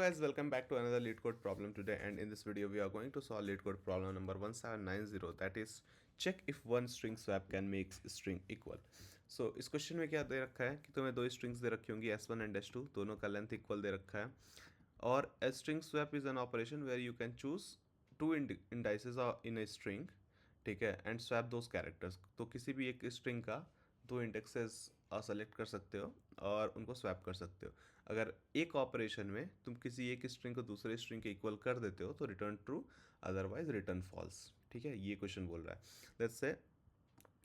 Guys, welcome back to another lead code problem today, and in this video we are going to solve lead code problem number 1790, that is check if one string swap can make string equal. So इस question में क्या दे रखा है कि तुम्हें दो strings दे रखी होंगी s1 एंड s2, दोनों का लेंथ इक्वल दे रखा है और a string swap is an operation where you can choose two indices in a string, ठीक है, एंड स्वैप दोज कैरेक्टर्स। तो किसी भी एक स्ट्रिंग का दो इंडेक्सेस सेलेक्ट कर सकते हो और उनको स्वैप कर सकते हो। अगर एक ऑपरेशन में तुम किसी एक स्ट्रिंग को दूसरे स्ट्रिंग के इक्वल कर देते हो तो return true, otherwise return false. ठीक है, ये क्वेश्चन बोल रहा है। लेट्स से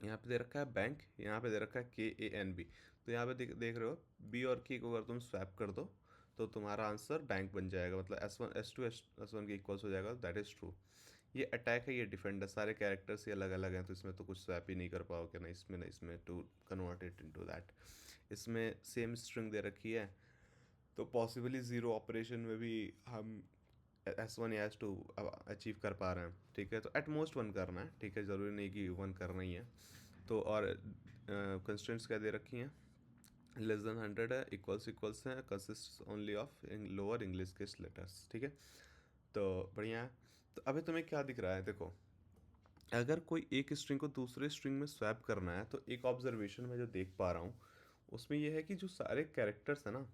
यहाँ पे दे रखा है बैंक, यहाँ पे दे रखा है KANB। तो यहाँ पे देख रहे हो बी और के को अगर तुम स्वैप कर दो तो तुम्हारा आंसर बैंक बन जाएगा, मतलब S1 S2 S1 के इक्वल्स हो जाएगा। That is true. ये अटैक है, ये डिफेंड है, सारे कैरेक्टर्स ये अलग अलग हैं तो इसमें तो कुछ स्वैप ही नहीं कर पाओगे, ना इसमें to convert it into that. इसमें सेम स्ट्रिंग दे रखी है तो पॉसिबली ज़ीरो ऑपरेशन में भी हम S1 या S2 अचीव कर पा रहे हैं। ठीक है, तो एट मोस्ट वन करना है। ठीक है, ज़रूरी नहीं कि वन करना ही है। तो और कंस्ट्रेंट्स क्या दे रखी हैं, लेस देन 100 है, इक्वल्स हैं, consist only of lower English के लेटर्स। ठीक है, तो बढ़िया है। तो अभी तुम्हें क्या दिख रहा है, देखो अगर कोई एक स्ट्रिंग को दूसरे स्ट्रिंग में स्वैप करना है तो एक ऑब्जर्वेशन में जो देख पा रहा हूँ उसमें यह है कि जो सारे कैरेक्टर्स है ना,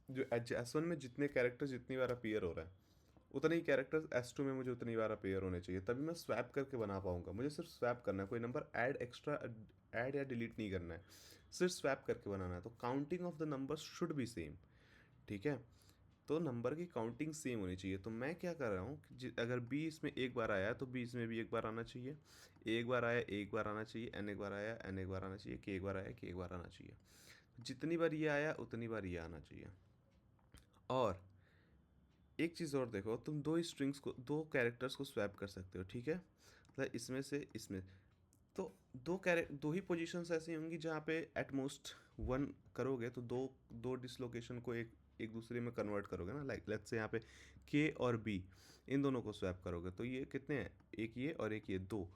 जो S1 में जितने कैरेक्टर्स जितनी बार अपीयर हो रहा है उतने ही कैरेक्टर्स S2 में मुझे उतनी बार अपीयर होने चाहिए, तभी मैं स्वैप करके बना पाऊंगा। मुझे सिर्फ स्वैप करना है, कोई नंबर ऐड या डिलीट नहीं करना है, सिर्फ स्वैप करके बनाना है। तो counting of the numbers should be same. ठीक है, तो नंबर की काउंटिंग सेम होनी चाहिए। तो मैं क्या कर रहा हूँ कि अगर बी इसमें एक बार आया तो बी इसमें भी एक बार आना चाहिए, एक बार आया एक बार आना चाहिए, एन एक बार आया एन एक बार आना चाहिए, के एक बार आया के एक बार आना चाहिए। जितनी बार ये आया उतनी बार ये आना चाहिए। और एक चीज़ और देखो, तुम दो स्ट्रिंग्स को, दो कैरेक्टर्स को स्वैप कर सकते हो। ठीक है, मतलब इसमें से इसमें तो दो ही पोजीशंस ऐसी होंगी जहाँ पे एटमोस्ट वन करोगे तो दो दो डिसलोकेशन को एक एक दूसरे में कन्वर्ट करोगे ना। लाइक लेट्स से यहाँ पे के और बी, इन दोनों को स्वैप करोगे तो ये कितने हैं, एक ये और एक ये, दो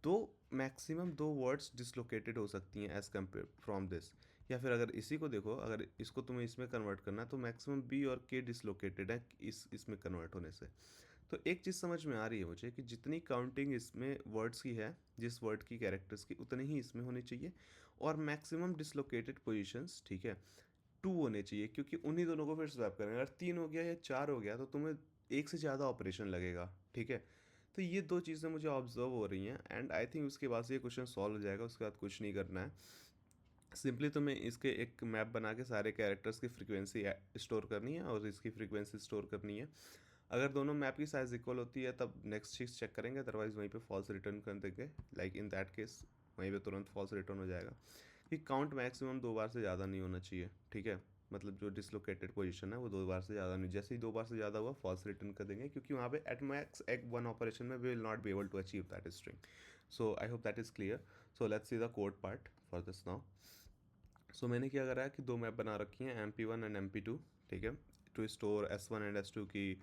दो मैक्सिमम दो वर्ड्स डिसलोकेटेड हो सकती हैं एज कम्पेयर फ्रॉम दिस। या फिर अगर इसी को देखो, अगर इसको तुम्हें इसमें कन्वर्ट करना है तो मैक्सिमम बी और के डिसलोकेटेड है इसमें कन्वर्ट होने से। तो एक चीज़ समझ में आ रही है मुझे कि जितनी काउंटिंग इसमें वर्ड्स की है, जिस वर्ड की कैरेक्टर्स की, उतनी ही इसमें होनी चाहिए। और मैक्सिमम डिसलोकेटेड पोजीशंस, ठीक है, टू होने चाहिए, क्योंकि उन्हीं दोनों को फिर स्वैप करेंगे। अगर तीन हो गया या चार हो गया तो तुम्हें एक से ज़्यादा ऑपरेशन लगेगा। ठीक है, तो ये दो चीज़ें मुझे ऑब्जर्व हो रही हैं एंड आई थिंक उसके बाद से ये क्वेश्चन सॉल्व हो जाएगा। उसके बाद कुछ नहीं करना है, सिंपली तुम्हें इसके एक मैप बना के सारे कैरेक्टर्स की फ्रीक्वेंसी स्टोर करनी है और इसकी फ्रीक्वेंसी स्टोर करनी है। अगर दोनों मैप की साइज़ इक्वल होती है तब नेक्स्ट चीज़ चेक करेंगे, अदरवाइज़ वहीं पे फॉल्स रिटर्न कर देंगे। लाइक इन दैट केस वहीं पे तुरंत फॉल्स रिटर्न हो जाएगा कि काउंट मैक्सिमम दो बार से ज़्यादा नहीं होना चाहिए। ठीक है, मतलब जो डिसलोकेटेड पोजीशन है वो दो बार से ज़्यादा नहीं, जैसे ही दो बार से ज़्यादा हुआ फॉल्स रिटर्न कर देंगे, क्योंकि वहाँ पे एट मैक्स एक वन ऑपरेशन में we will not be able to achieve that string. So I hope that is clear. So let's see the code part for this now. So मैंने क्या करा है कि दो मैप बना रखी हैं, MP1 एंड MP2। ठीक है, to store S1 and S2 की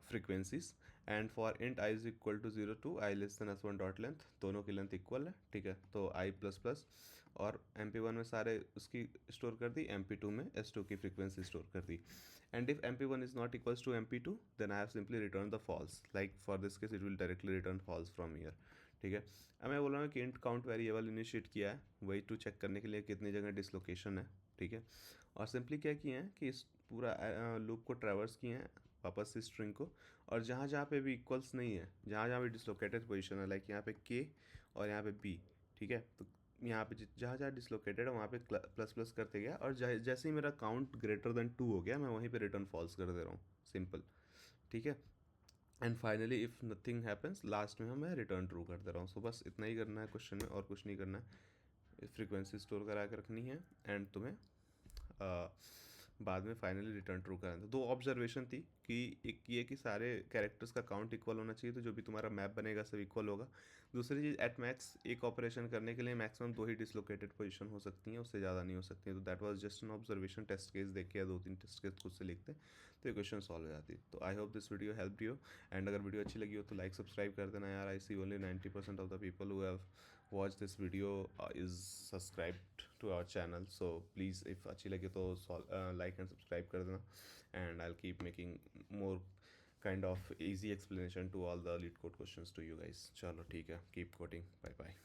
frequencies. And for int I is equal to 0 to I less than S1 dot length, दोनों की लेंथ इक्वल है। ठीक है, तो आई प्लस प्लस, और MP1 में सारे उसकी स्टोर कर दी, MP2 में S2 की फ्रीक्वेंसी स्टोर कर दी। And if MP1 is not equals to MP2 then I have simply return the false. Like for this case it will directly return false from here. ठीक है, अब मैं बोल रहा हूँ कि इंट काउंट वेरिएबल इनिशिएट किया है वही टू चेक करने के लिए कितनी जगह डिसलोकेशन है। ठीक है, और सिंपली क्या किए हैं कि इस पूरा लूप को ट्रैवर्स किए हैं वापस से स्ट्रिंग को, और जहाँ जहाँ पे भी इक्वल्स नहीं है, जहाँ जहाँ भी डिसलोकेटेड पोजीशन है, लाइक यहाँ पे के और यहाँ पे बी। ठीक है, तो यहाँ पे जहाँ जहाँ डिसलोकेटेड है वहाँ पे प्लस प्लस करते गया, और जैसे ही मेरा काउंट ग्रेटर देन 2 हो गया मैं वहीं पे रिटर्न फॉल्स कर दे रहा हूँ, सिंपल। ठीक है, and finally if nothing happens last में मैं रिटर्न ट्रू कर दे रहा हूँ। सो बस इतना ही करना है क्वेश्चन में, और कुछ नहीं करना है। फ्रीक्वेंसी स्टोर करा के रखनी है एंड तुम्हें बाद में फाइनली रिटर्न ट्रू करना था। दो ऑब्जर्वेशन थी कि एक ये कि सारे कैरेक्टर्स का काउंट इक्वल होना चाहिए, तो जो भी तुम्हारा मैप बनेगा सब इक्वल होगा। दूसरी चीज़, एट मैक्स एक ऑपरेशन करने के लिए मैक्सिमम दो ही डिसलोकेटेड पोजीशन हो सकती हैं, उससे ज़्यादा नहीं हो सकती हैं। तो that was just an observation, test case देख के या दो तीन टेस्ट केस खुद से लिखते। तो ये क्वेश्चन सॉल्व हो जाती। तो I hope this video help you, and अगर वीडियो अच्छी लगी हो तो लाइक सब्सक्राइब कर देना यार। I see only 90% of the people who have watch this video is subscribed to our channel. So please if अच्छी लगे तो लाइक एंड सब्सक्राइब कर देना, and I will keep making more kind of easy explanation to all the lead code questions to you guys. चलो ठीक है, keep coding, bye bye.